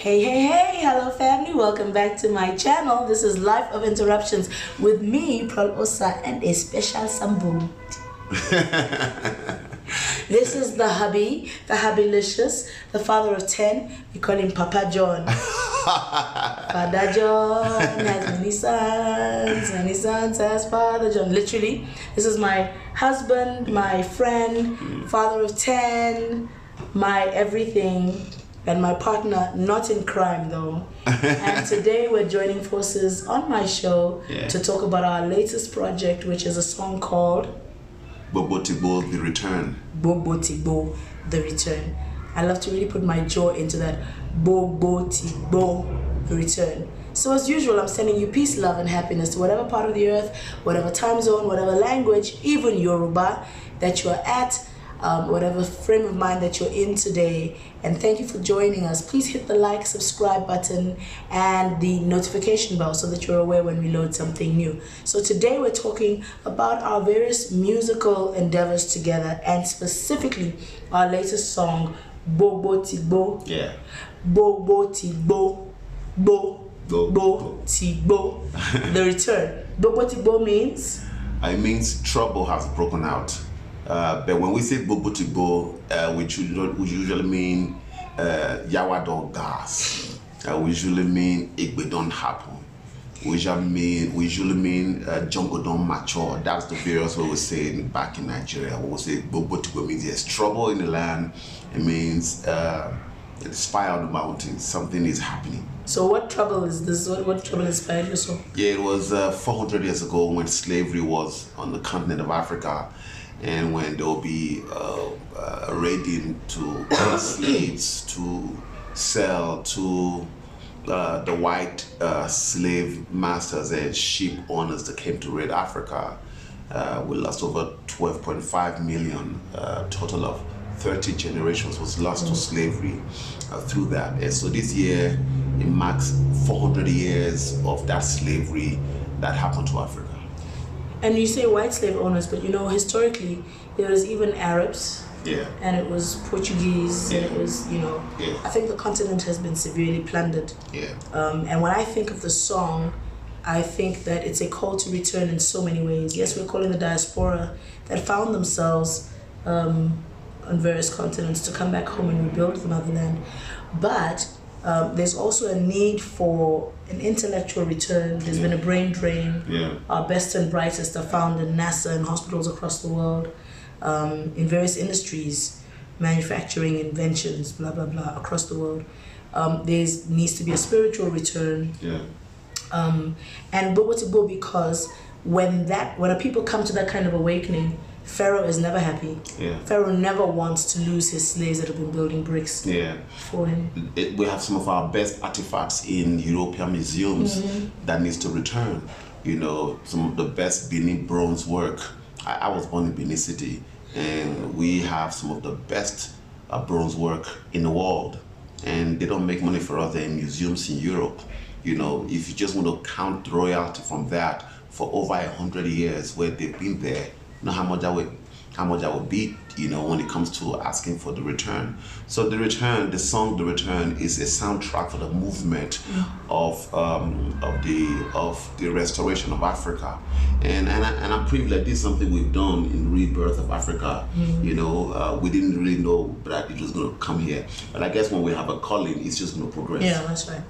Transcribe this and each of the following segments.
Hey, hello family, welcome back to my channel. This is Life of Interruptions with me, Prol Osa, and a special Sambu. This is the hubby, the hubbylicious, the father of 10. We call him Papa John. Father John has many sons as Father John. Literally, this is my husband, my friend, father of 10, my everything, and my partner, not in crime though. And today we're joining forces on my show to talk about our latest project, which is a song called Gbogbotigbo, The Return. Gbogbotigbo, The Return. I love to really put my jaw into that. Gbogbotigbo, The Return. So as usual, I'm sending you peace, love, and happiness to whatever part of the earth, whatever time zone, whatever language, even Yoruba that you are at, whatever frame of mind that you're in today. And thank you for joining us. Please hit the like, subscribe button and the notification bell so that you're aware when we load something new. So today we're talking about our various musical endeavors together, and specifically our latest song, Gbogbotigbo. Yeah. Gbogbotigbo. Gbogbotigbo. The Return. Gbogbotigbo means? It means trouble has broken out. But when we say Gbogbotigbo, we usually mean Yawa don't gas. We usually mean Igbe don't happen. We usually mean Jungle don't mature. That's the various way we say back in Nigeria. When we say Gbogbotigbo means there's trouble in the land. It means there's fire on the mountains. Something is happening. So what trouble is this? What trouble inspired you so? Yeah, it was 400 years ago when slavery was on the continent of Africa. And when there will be raiding to slaves to sell to the white slave masters and ship owners that came to raid Africa, we lost over 12.5 million. Total of 30 generations was lost to slavery through that. And so this year, it marks 400 years of that slavery that happened to Africa. And you say white slave owners, but you know, historically, there was even Arabs. Yeah. And it was Portuguese, and it was, you know, I think the continent has been severely plundered. Yeah. And when I think of the song, I think that it's a call to return in so many ways. Yes, we're calling the diaspora that found themselves on various continents to come back home and rebuild the motherland. But there's also a need for an intellectual return. There's been a brain drain. Our best and brightest are found in NASA and hospitals across the world, in various industries, manufacturing, inventions, blah, blah, blah, across the world. There needs to be a spiritual return. And Gbogbotigbo, because when a people come to that kind of awakening, Pharaoh is never happy. Pharaoh never wants to lose his slaves that have been building bricks for him. We have some of our best artifacts in European museums that needs to return. You know, some of the best Benin bronze work. I was born in Benin City, and we have some of the best bronze work in the world. And they don't make money for us. They're in museums in Europe. You know, if you just want to count royalty from that for over 100 years where they've been there, know how much I would be, you know, when it comes to asking for the return. So the return, the song "The Return" is a soundtrack for the movement of the restoration of Africa, and I'm privileged. This is something we've done in Rebirth of Africa. You know, we didn't really know that it was going to come here, but I guess when we have a calling, it's just going to progress. Yeah, that's right.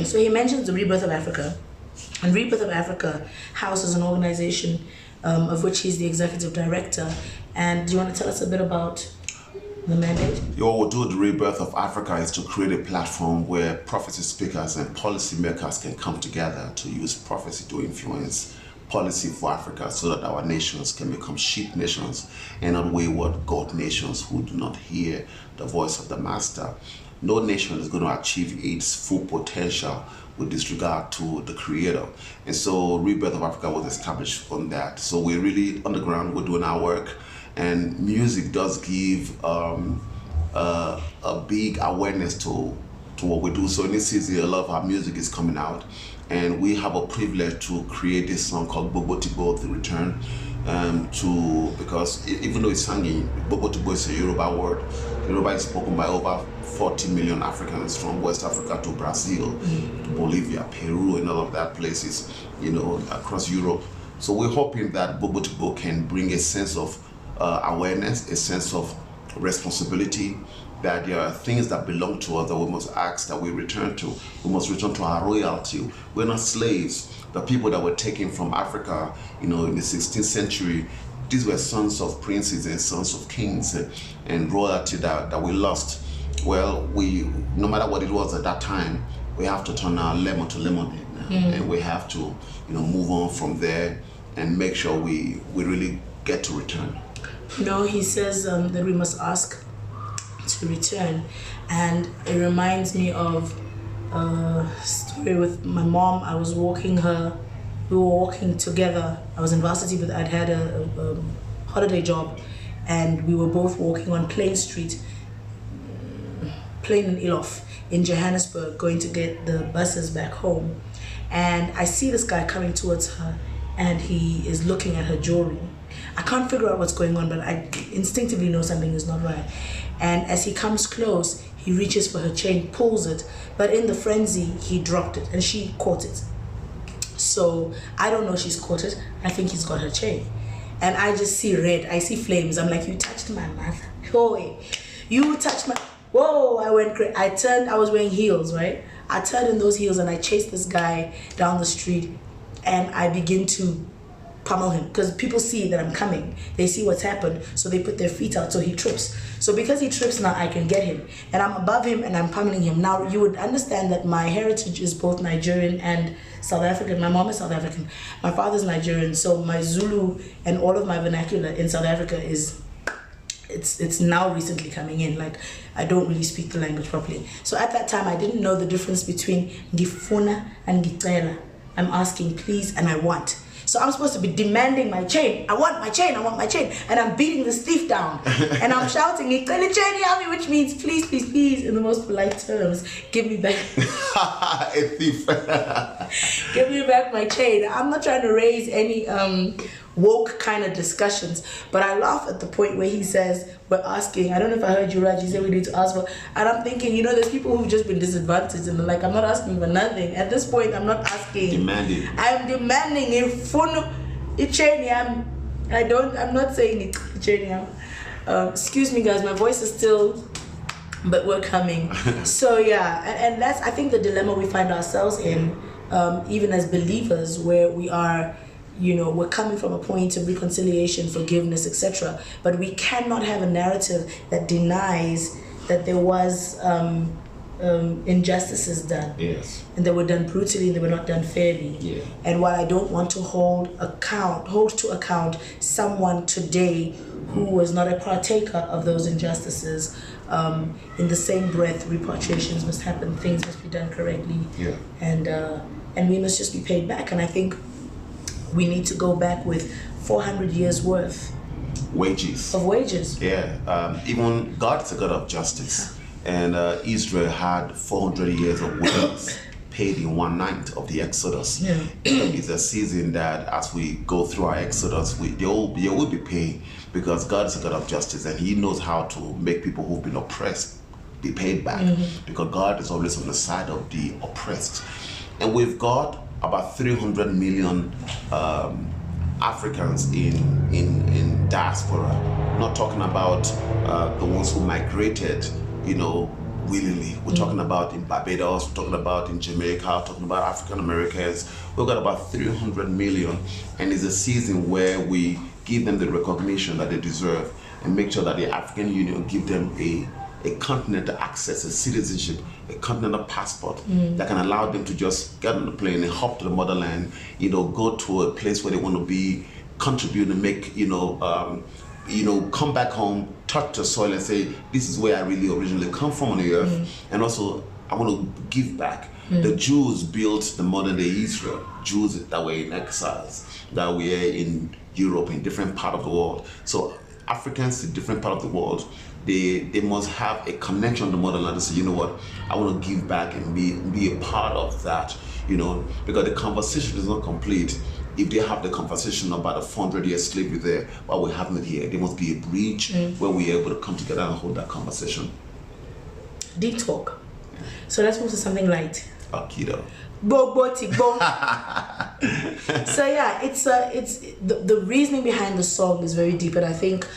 So he mentions the Rebirth of Africa, and Rebirth of Africa houses an organization of which he's the executive director. And do you want to tell us a bit about the mandate? What we'll do with the Rebirth of Africa is to create a platform where prophecy speakers and policy makers can come together to use prophecy to influence policy for Africa so that our nations can become sheep nations and not wayward God nations who do not hear the voice of the master. No nation is going to achieve its full potential with disregard to the creator. And so Rebirth of Africa was established from that. So we're really on the ground, we're doing our work, and music does give a big awareness to what we do. So in this season, a lot of our music is coming out, and we have a privilege to create this song called Gbogbotigbo, The Return. Because even though it's sung in Gbogbotigbo, is a Yoruba word, Yoruba is spoken by over 40 million Africans from West Africa to Brazil, to Bolivia, Peru, and all of that places, across Europe. So we're hoping that Gbogbotigbo can bring a sense of awareness, a sense of responsibility, that there are things that belong to us that we must ask that we return to. We must return to our royalty. We're not slaves. The people that were taken from Africa, in the 16th century, these were sons of princes and sons of kings and royalty that we lost. Well, no matter what it was at that time, we have to turn our lemon to lemonade now. And we have to, move on from there and make sure we really get to return. He says that we must ask to return, and it reminds me of a story with my mom. I was walking her. We were walking together. I was in varsity, but I'd had a holiday job, and we were both walking on Plain Street, Plain and Ilof in Johannesburg, going to get the buses back home. And I see this guy coming towards her, and he is looking at her jewelry. I can't figure out what's going on, but I instinctively know something is not right. And as he comes close, he reaches for her chain, pulls it, but in the frenzy, he dropped it, and she caught it. So I don't know she's caught it. I think he's got her chain. And I just see red. I see flames. I'm like, you touched my mother. Oh, you touched my... Whoa, I went crazy. I turned. I was wearing heels, right? I turned in those heels and I chased this guy down the street, and I begin to pummel him because people see that I'm coming. They see what's happened, so they put their feet out, so he trips. So because he trips now, I can get him, and I'm above him and I'm pummeling him. Now you would understand that my heritage is both Nigerian and South African. My mom is South African, my father's Nigerian, so my Zulu and all of my vernacular in South Africa is it's now recently coming in. Like, I don't really speak the language properly. So at that time I didn't know the difference between ngifuna and ngicela. I'm asking please and I want. So I'm supposed to be demanding my chain. I want my chain, I want my chain. And I'm beating this thief down. And I'm shouting, ngicela chain yami, which means please, please, please, in the most polite terms, give me back. A thief. Give me back my chain. I'm not trying to raise any woke kind of discussions, but I laugh at the point where he says, we're asking, I don't know if I heard you right, you said we need to ask for, and I'm thinking, there's people who've just been disadvantaged, and they're like, I'm not asking for nothing. At this point, I'm not asking. Demanding. I'm demanding I'm not saying it. Excuse me guys, my voice is still, but we're coming. So yeah, and that's, I think, the dilemma we find ourselves in, even as believers, where we are, we're coming from a point of reconciliation, forgiveness, etc. But we cannot have a narrative that denies that there was injustices done. Yes. And they were done brutally, and they were not done fairly. Yeah. And while I don't want to hold to account someone today who was not a partaker of those injustices, in the same breath, repatriations must happen, things must be done correctly. Yeah. And we must just be paid back. And I think we need to go back with 400 years worth wages. Of wages. Yeah. Even God is a God of justice. And Israel had 400 years of wages paid in one night of the Exodus. Yeah. It's a season that as we go through our Exodus, they will be paid, because God is a God of justice, and He knows how to make people who've been oppressed be paid back, because God is always on the side of the oppressed. And we've got about 300 million Africans in diaspora, not talking about the ones who migrated, willingly. We're talking about in Barbados, we're talking about in Jamaica, we're talking about African Americans. We've got about 300 million, and it's a season where we give them the recognition that they deserve, and make sure that the African Union give them a continental access, a citizenship, a continental passport that can allow them to just get on the plane and hop to the motherland, go to a place where they want to be, contribute and make, come back home, touch the soil and say, this is where I really originally come from on the earth. And also, I want to give back. The Jews built the modern day Israel. Jews that were in exiles, that were in Europe, in different part of the world. So Africans in different part of the world, they must have a connection to the motherland to say, you know what, I want to give back and be a part of that, because the conversation is not complete if they have the conversation about a 400-year slavery there, while we're having it here, there must be a bridge where we're able to come together and hold that conversation. Deep talk. So let's move to something light. Akido. Gbogbotigbo. So yeah, it's the reasoning behind the song is very deep, and I think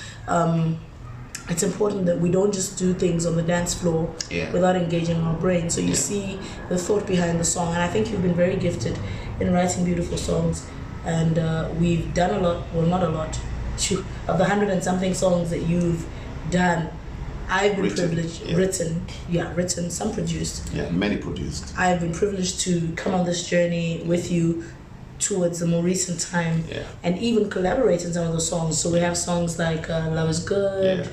it's important that we don't just do things on the dance floor without engaging our brain. So you see the thought behind the song, and I think you've been very gifted in writing beautiful songs, and we've done a lot. Well, not a lot. Of the 100 and something songs that you've done, I've been privileged, written, some produced. Yeah, many produced. I've been privileged to come on this journey with you towards the more recent time, and even collaborate in some of the songs. So we have songs like Love is Good,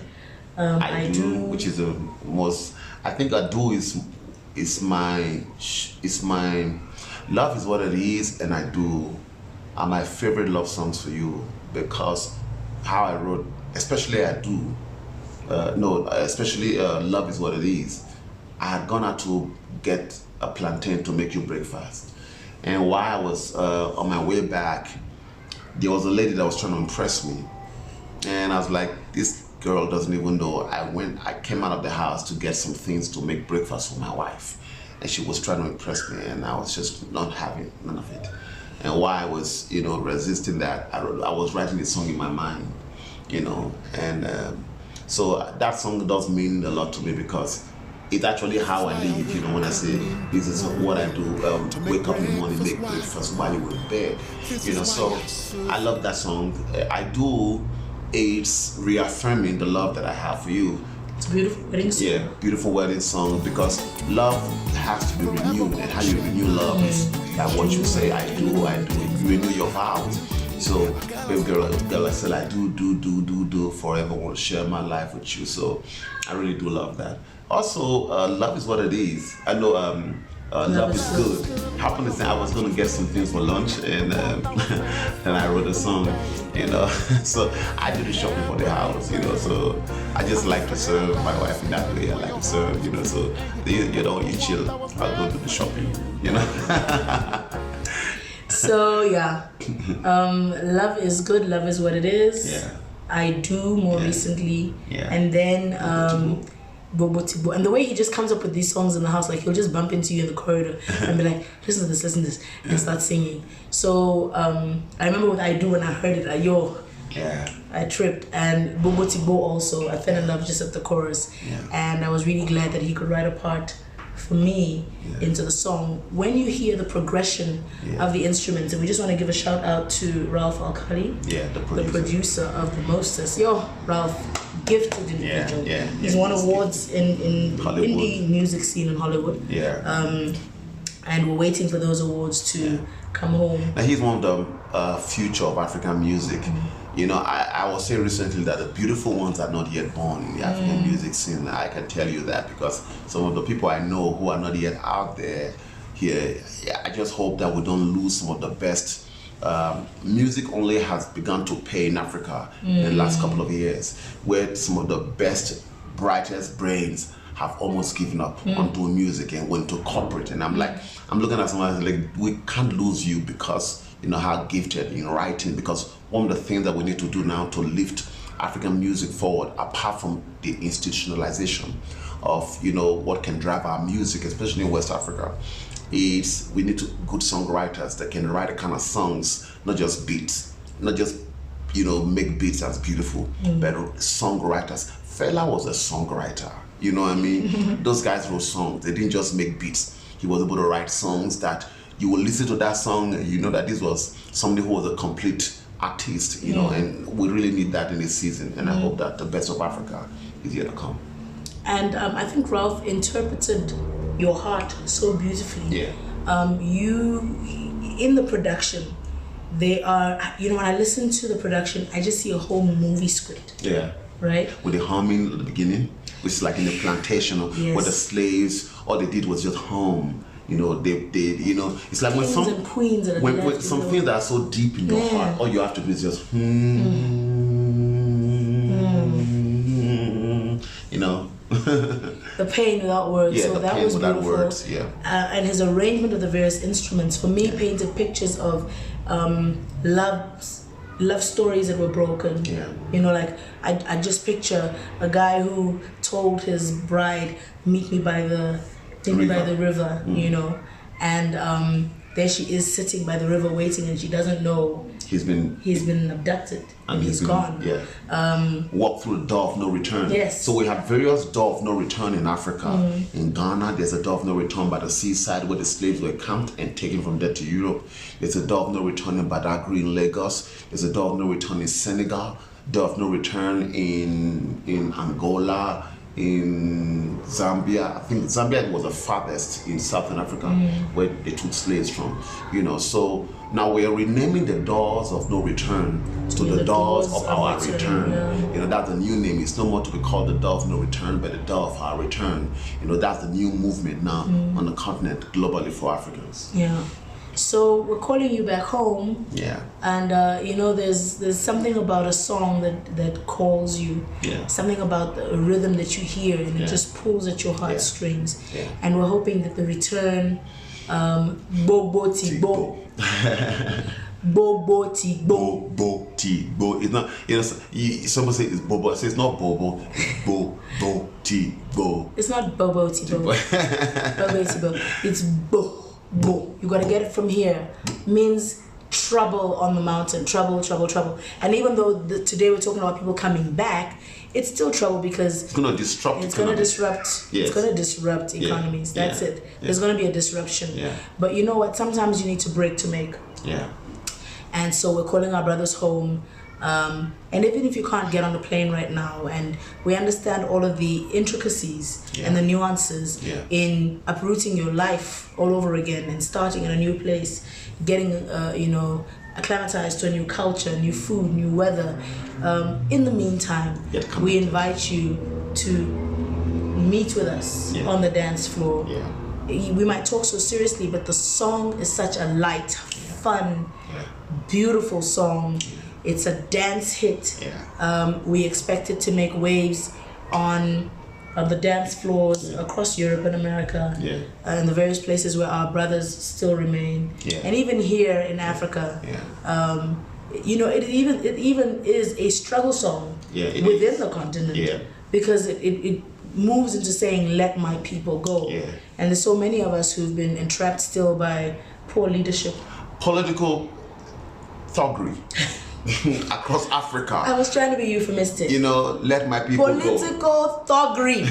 I Do, which is the most, I think I Do is my Love is What It Is, and I Do are my favorite love songs for you, because how I wrote, especially I Do, especially Love Is What It Is. I had gone out to get a plantain to make you breakfast. And while I was on my way back, there was a lady that was trying to impress me. And I was like, this girl doesn't even know. I came out of the house to get some things to make breakfast for my wife. And she was trying to impress me, and I was just not having none of it. And while I was, resisting that, I was writing the song in my mind, and so that song does mean a lot to me, because it's actually how I live, when I say this is what I do, wake up in the morning, make breakfast while you're in bed, so I love that song. I Do, it's reaffirming the love that I have for you. It's a beautiful wedding song. Yeah, beautiful wedding song, because love has to be renewed, and how you renew love is by what you say, I do, you renew your vows. So, baby girl, I said, I do, forever want to share my life with you. So, I really do love that. Also, Love Is What It Is. I know Love Is Good. Happened to say I was going to get some things for lunch, and and I wrote a song, So, I do the shopping for the house, So, I just like to serve my wife in that way. I like to serve, So, you chill, I'll go do the shopping, So yeah, Love Is Good, Love Is What It Is. Yeah. I Do more recently, and then Gbogbotigbo. And the way he just comes up with these songs in the house, like he'll just bump into you in the corridor and be like, listen to this, and start singing. So I remember with I Do, when I heard it, I tripped. And Gbogbotigbo also, I fell in love just at the chorus, and I was really glad that he could write a part for me into the song. When you hear the progression of the instruments, and we just want to give a shout out to Ralph Alkali, the producer of the Mostest. Ralph, gifted individual. He's won awards in indie music scene in Hollywood. And we're waiting for those awards to come home. Now, he's one of the future of African music. I was saying recently that the beautiful ones are not yet born in the African music scene. I can tell you that, because some of the people I know who are not yet out there here, I just hope that we don't lose some of the best. Music only has begun to pay in Africa in the last couple of years, where some of the best, brightest brains have almost given up on doing music and went to corporate. And I'm looking at someone like, we can't lose you, because how gifted in writing, because one of the things that we need to do now to lift African music forward, apart from the institutionalization of what can drive our music, especially in West Africa, is we need good songwriters that can write the kind of songs, not just beats, not just make beats that's beautiful, but songwriters. Fela was a songwriter, Those guys wrote songs. They didn't just make beats. He was able to write songs that you will listen to that song and that this was somebody who was a complete artist, and we really need that in this season. And I hope that the best of Africa is yet to come. And I think Ralph interpreted your heart so beautifully. You, in the production, they are, when I listen to the production, I just see a whole movie script. Right? With the humming at the beginning, which is like in the plantation where the slaves, all they did was just hum. It's like Kings and queens when some things that are so deep in your heart, all you have to do is just The pain without words. So that was beautiful. Words, and his arrangement of the various instruments, for me, painted pictures of love stories that were broken. Yeah. You know, like I just picture a guy who told his bride, meet me by the river, you know, and there she is sitting by the river waiting, and she doesn't know he's been abducted and he's gone. Yeah. Walk through the door of no return. Yes. So we have various door of no return in Africa. In Ghana, there's a door of no return by the seaside where the slaves were camped and taken from there to Europe. There's a door of no return in Badagry in Lagos. There's a door of no return in Senegal. Door of no return in Angola, in Zambia. I think Zambia was the farthest in Southern Africa where they took slaves from. You know, so now we are renaming the doors of no return to the doors of our return. Yeah. You know, that's the new name. It's no more to be called the door of no return, but the door of our return. You know, that's the new movement now on the continent globally for Africans. Yeah. So we're calling you back home. Yeah. And you know, there's something about a song that calls you. Yeah. Something about the rhythm that you hear, and it just pulls at your heartstrings. Yeah. And we're hoping that the return, Gbogbotigbo. Gbogbotigbo. Gbogbotigbo. It's not, you know, someone say it's Bobo. I say it's not Bobo, it's Gbogbotigbo. It's not Gbogbotigbo. Gbogbotigbo. It's Bo. You gotta get it from here. Means trouble on the mountain. Trouble. And even though today we're talking about people coming back, it's still trouble because it's gonna disrupt. It's gonna disrupt. Yes. It's gonna disrupt economies. Yeah. That's it. Yeah. There's gonna be a disruption. Yeah. But you know what? Sometimes you need to break to make. Yeah. And so we're calling our brothers home. And even if you can't get on the plane right now, and we understand all of the intricacies and the nuances in uprooting your life all over again and starting in a new place, getting acclimatized to a new culture, new food, new weather. In the meantime, we invite you to meet with us on the dance floor. We might talk so seriously, but the song is such a light, fun, beautiful song. It's a dance hit. We expect it to make waves on the dance floors across Europe and America, and the various places where our brothers still remain, and even here in Africa. You know, it even is a struggle song within the continent, because it moves into saying, "Let my people go." And there's so many of us who've been entrapped still by poor leadership, political thuggery. Across Africa. I was trying to be euphemistic. You know, let my people Political go. thuggery.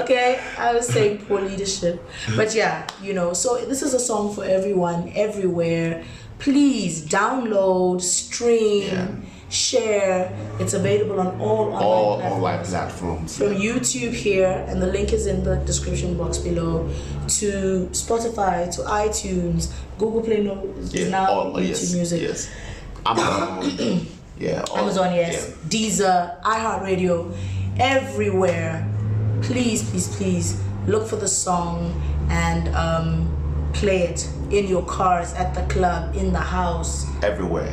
Okay? I was saying poor leadership. But yeah, you know, so this is a song for everyone, everywhere. Please download, stream, share. It's available on all online platforms. From YouTube here, and the link is in the description box below, to Spotify, to iTunes, Google Play is now YouTube Music. Yes. Amazon, Amazon, Deezer, iHeartRadio, everywhere. Please look for the song and play it in your cars, at the club, in the house, everywhere.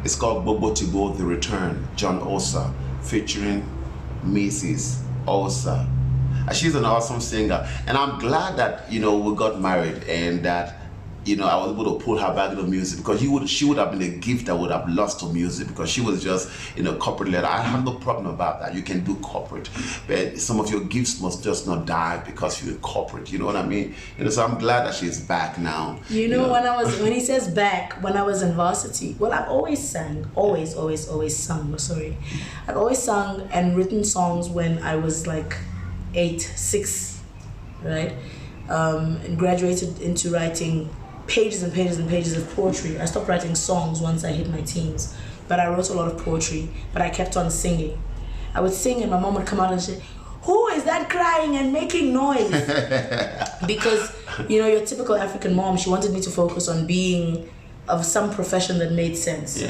It's called Gbogbotigbo, The Return, John Osa, featuring Mrs. Osa. She's an awesome singer, and I'm glad that, you know, we got married and that, you know, I was able to pull her back into music, because she would have been a gift I would have lost to music, because she was just, you know, corporate letter. I have no problem about that. You can do corporate, but some of your gifts must just not die because you're corporate. You know what I mean? You know, so I'm glad that she's back now. You know, when he says back, when I was in varsity, well, I've always sang, always sung. Sorry, I've always sung and written songs when I was like 6, right? And graduated into writing pages and pages of poetry. I stopped writing songs once I hit my teens, but I wrote a lot of poetry, but I kept on singing. I would sing and my mom would come out and say, "Who is that crying and making noise?" Because, you know, your typical African mom, she wanted me to focus on being of some profession that made sense.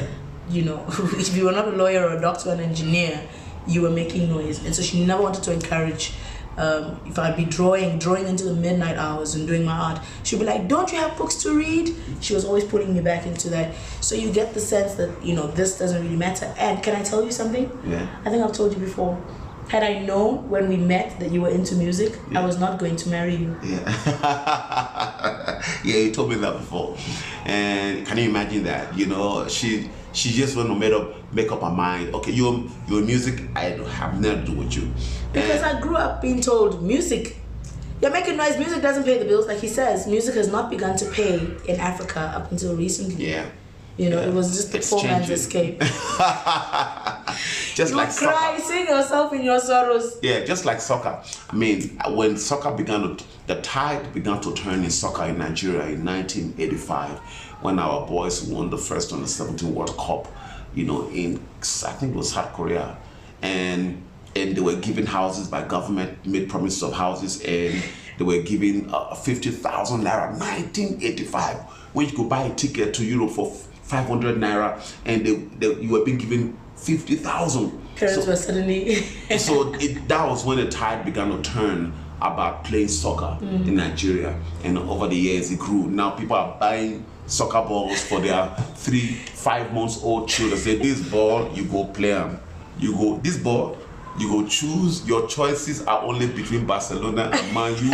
You know, if you were not a lawyer or a doctor or an engineer, you were making noise. And so she never wanted to encourage if I'd be drawing into the midnight hours and doing my art, she'd be like, "Don't you have books to read?" She was always putting me back into that. So you get the sense that, you know, this doesn't really matter. And can I tell you something? I think I've told you before. Had I known when we met that you were into music, I was not going to marry you. Yeah, you told me that before. And can you imagine that? You know, she just want to make up her mind. Okay, your music, I have nothing to do with you. Because I grew up being told music. You're making noise. Music doesn't pay the bills, like he says. Music has not begun to pay in Africa up until recently. Yeah. You know, it was just the poor man's escape. Just you like cry, soccer. sing yourself in your sorrows. Yeah, just like soccer. I mean, when soccer the tide began to turn in soccer in Nigeria in 1985, when our boys won the first under 17 World Cup, you know, in, I think it was South Korea. And they were given houses by government, made promises of houses, and they were given 50,000 naira, 1985, when you could buy a ticket to Europe for 500 naira, and you were being given 50,000. Parents were suddenly... that was when the tide began to turn about playing soccer in Nigeria, and over the years it grew. Now people are buying soccer balls for their 3-5 months old children. Say, this ball, you go play them. You go, this ball, you go choose. Your choices are only between Barcelona and Man U.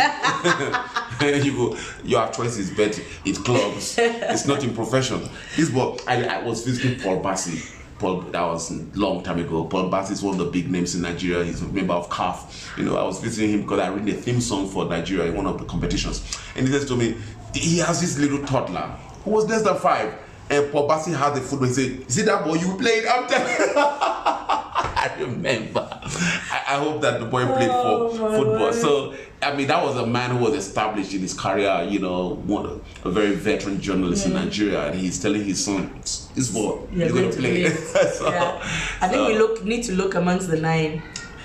You go, you have choices, but it's clubs. It's not in profession. This ball, I was visiting Paul Bassi. That was a long time ago. Paul Bassi is one of the big names in Nigeria. He's a member of CAF. You know, I was visiting him because I wrote a theme song for Nigeria in one of the competitions. And he says to me, he has this little toddler who was less than 5. And Paul Bassi had the football. He said, "Is it that boy you played?" I'm telling you. I remember. I hope that the boy played for football. Lord. So, I mean, that was a man who was established in his career, you know, a very veteran journalist in Nigeria. And he's telling his son, this boy, you're going to play. I think we need to look amongst the 9.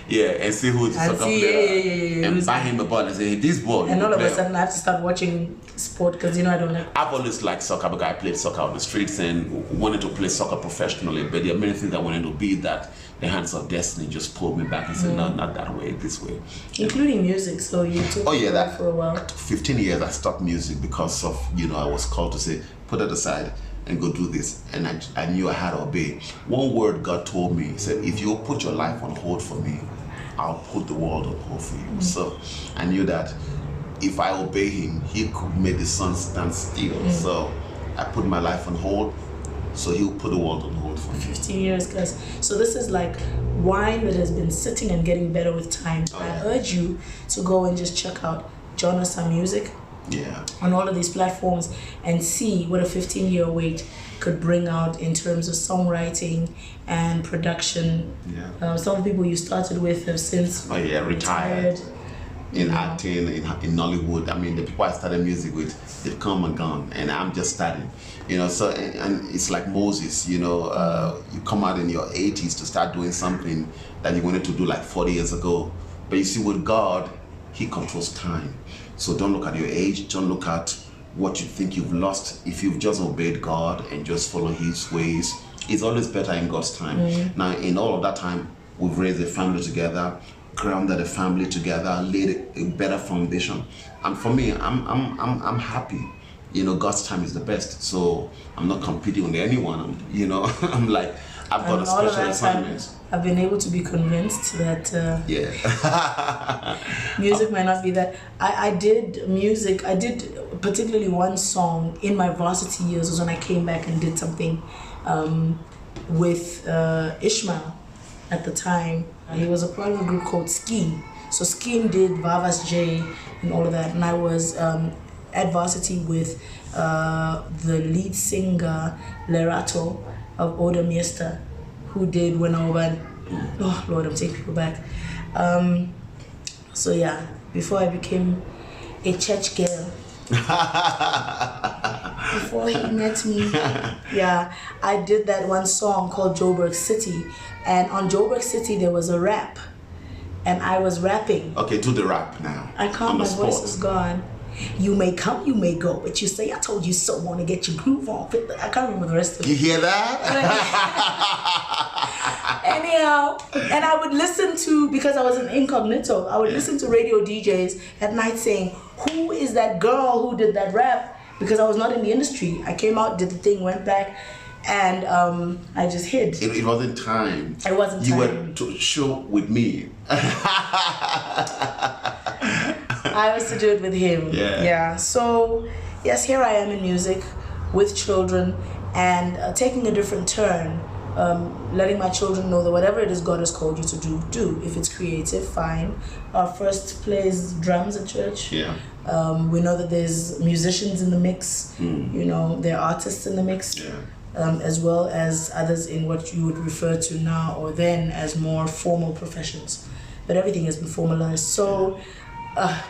Yeah, and see who is the soccer player. Yeah. And buy him a ball and say, hey, this ball. And all of a sudden I have to start watching sport because, you know, I don't like... I've always liked soccer because I played soccer on the streets and wanted to play soccer professionally. But there are many things I wanted to be that the hands of destiny just pulled me back and said, no, not that way, this way. Including music, so you took that for a while. 15 years I stopped music because of, you know, I was called to say, put it aside and go do this. And I knew I had to obey. One word God told me, he said, if you put your life on hold for me, I'll put the world on hold for you. So I knew that if I obey him, he could make the sun stand still. So I put my life on hold, so he'll put the world on hold for me. 15 years, guys. So this is like wine that has been sitting and getting better with time. I urge you to go and just check out Jonathan Music on all of these platforms and see what a 15-year wait could bring out in terms of songwriting and production. Some of the people you started with have since retired. In acting, in Nollywood. I mean, the people I started music with, they've come and gone, and I'm just starting. You know, so and it's like Moses. You know, you come out in your 80s to start doing something that you wanted to do like 40 years ago. But you see, with God, He controls time. So don't look at your age. Don't look at what you think you've lost. If you've just obeyed God and just follow His ways, it's always better in God's time. Now, in all of that time, we've raised a family together, grounded a family together, laid a better foundation. And for me, I'm happy. You know, God's time is the best. So I'm not competing with anyone. I'm like, I've got a special assignment. I've been able to be convinced that music might not be that. I did music. I did particularly one song in my varsity years was when I came back and did something with Ishmael at the time. He was a part of a group called Scheme. So Scheme did Vavas J and all of that. And I was at varsity with the lead singer, Lerato of Oda Miesta, who did When I Went. Oh Lord, I'm taking people back. So yeah, before I became a church girl, before he met me, I did that one song called Joburg City. And on Joburg City, there was a rap. And I was rapping. Okay, do the rap now. I can't, my voice is gone. You may come, you may go, but you say, I told you so, want to get your groove on. I can't remember the rest of it. You hear that? Anyhow, and I would listen to, because I was an incognito, I would listen to radio DJs at night saying, who is that girl who did that rap? Because I was not in the industry. I came out, did the thing, went back, and I just hid. It wasn't time. It wasn't time. You were to show with me. I was to do it with him. Yeah. So, yes, here I am in music with children and taking a different turn, letting my children know that whatever it is God has called you to do. If it's creative, fine. Our first plays drums at church. Yeah. We know that there's musicians in the mix, there are artists in the mix, as well as others in what you would refer to now or then as more formal professions. But everything has been formalized. So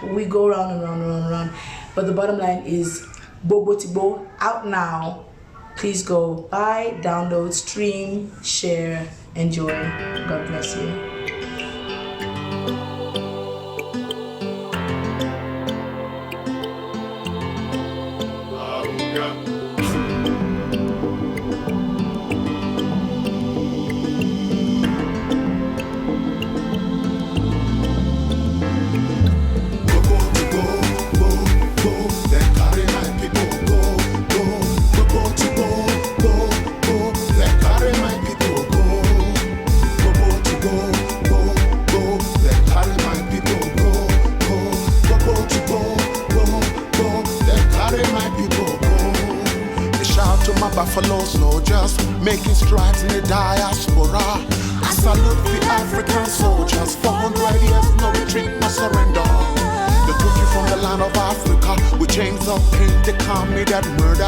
we go round and round and round and round. But the bottom line is Gbogbotigbo out now. Please go buy, download, stream, share, enjoy. God bless you. Buffalo soldiers making strides in the diaspora. I salute the African soldiers. 400 years, no retreat, no surrender. They took you from the land of Africa with chains of pain. They committed murder.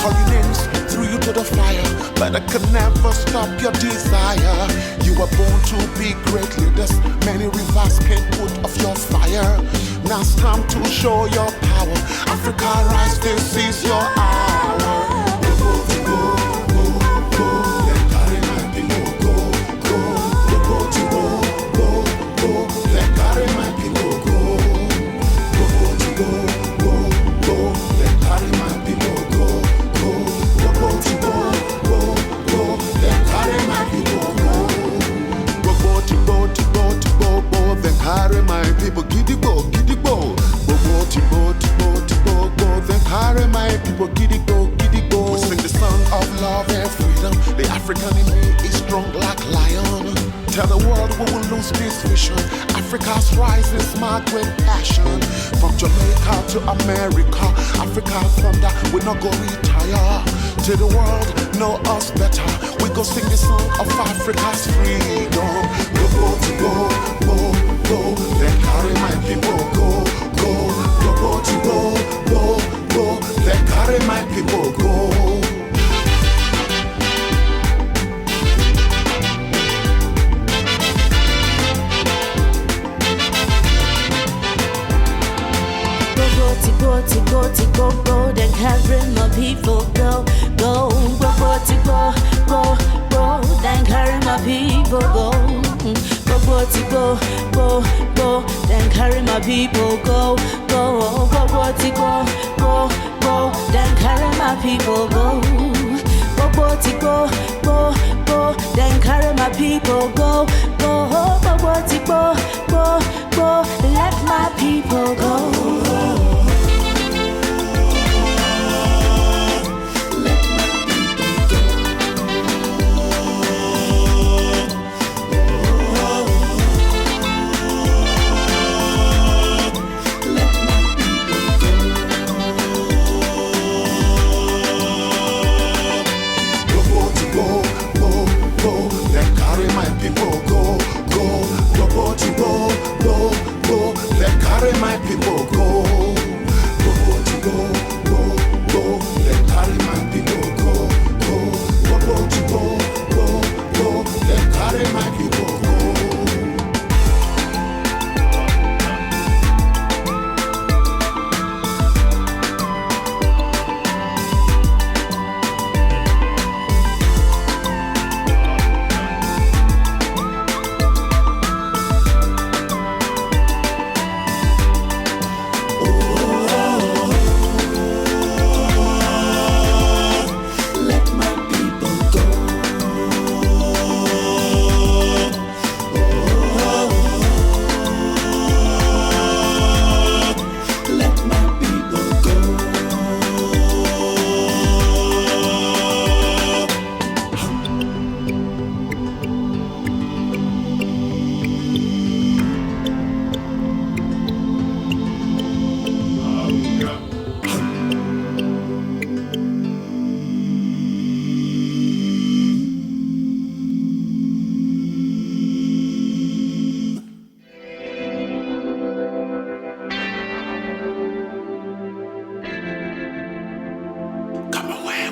Call your names, threw you to the fire, but I could never stop your desire. You were born to be great leaders. Many rivers can't put off your fire. Now it's time to show your power. Africa, rise, this is your hour. Carry my people, gidigbo, gidigbo. Gbogbotigbo, tigbo, then carry my people, gidigbo, gidigbo. We sing the song of love and freedom. The African in me is strong like lion. Tell the world we will lose this vision. Africa's rise is my great passion. From Jamaica to America, Africa thunder, we not go retire. Till the world know us better, we go sing the song of Africa's freedom. Go, go, then carry my people, go, go, then carry my people, go. Go, then carry my people, go, go, then carry my people, go. Go, then carry my people, go, go, then carry my people, go. Go, then carry my people, go, go, let my people go. Then carry my people, go.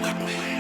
got me.